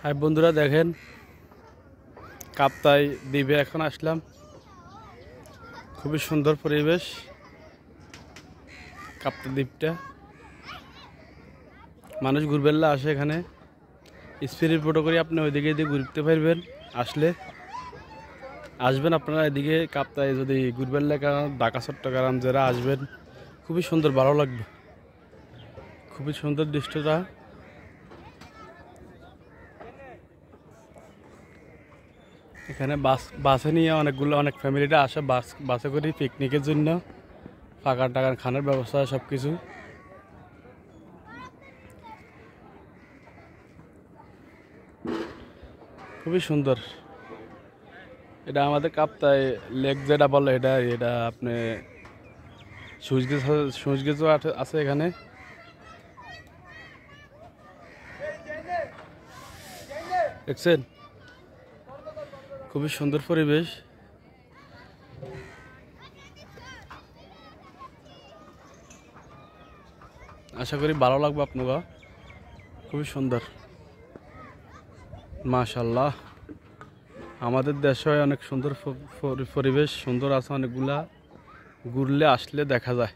High বন্ধুরা, দেখেন কাপ্তাই দ্বীপে এখন আসলাম। খুবই সুন্দর পরিবেশ কাপ্তাই দ্বীপটা। মানুষ ঘুরবেলা আসে এখানে। স্পিরিট ফটো করে আপনি ওইদিকে দিয়ে ঘুরতে পারবেন। আসবেন আপনারা এদিকে কাপ্তাই যদি ঘুরবেলা, কারণ ঢাকা চট্টগ্রাম যারা আসবেন খুবই সুন্দর, ভালো লাগবে। খুবই সুন্দর দৃশ্যটা। এখানে বাসে নিয়ে অনেক ফ্যামিলিটা আসে, বাসে করে পিকনিকের জন্য। ফাঁকা টাকার খানার ব্যবস্থা সব কিছু। খুবই সুন্দর। এটা আমাদের কাপ্তাই লেক যেটা বলে, এটা আপনি সুইচ গেজও আছে এখানে। দেখছেন খুবই সুন্দর পরিবেশ। আশা করি ভালো লাগবে আপনারা। খুবই সুন্দর, মাশাআল্লাহ। আমাদের দেশে অনেক সুন্দর পরিবেশ সুন্দর আছে, অনেকগুলা ঘুরলে আসলে দেখা যায়।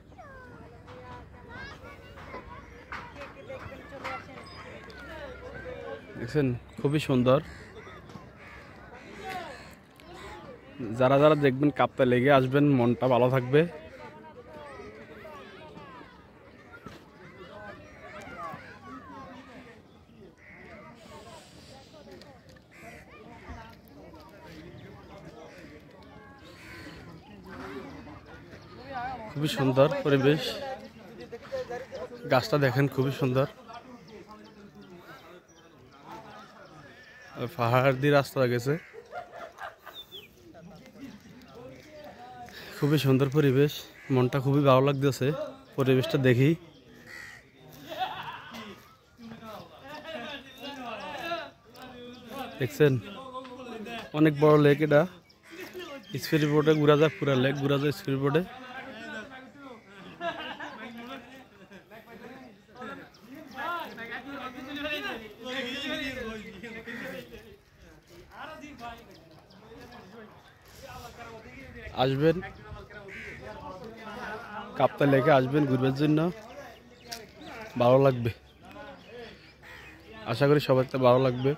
দেখছেন খুবই সুন্দর। যারা যারা দেখবেন কাপ্তাই লেগে আসবেন, মনটা ভালো থাকবে। খুবই সুন্দর পরিবেশ। গাছটা দেখেন খুবই সুন্দর। পাহাড় দিয়ে রাস্তা গেছে। খুবই সুন্দর পরিবেশ, মনটা খুবই ভালো লাগতেছে পরিবেশটা দেখি। দেখছেন অনেক বড় লেক। এটা স্পিড বোটে ঘুরা যায়, পুরা লেক ঘুরা যায় স্পিড বোটে। আসবেন কাপ্তাই লেকে, আসবেন ঘুরবার জন্য, ভালো লাগবে। আশা করি সবার তো ভালো লাগবে।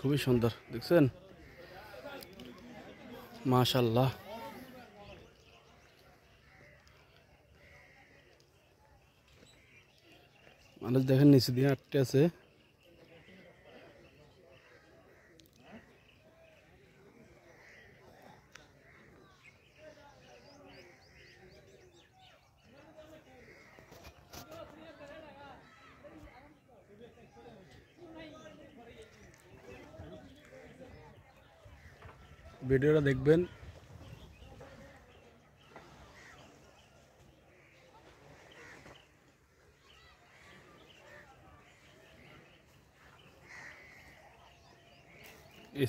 খুবই সুন্দর, দেখছেন মাশাআল্লাহ। মানুষ দেখেন নিচে দিয়ে আটকে আছে। ভিডিওটা দেখবেন।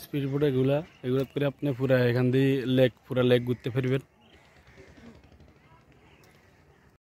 স্পিড বোট এগুলা করে আপনি পুরা এখান দিয়ে পুরা লেক ঘুরতে পারবেন।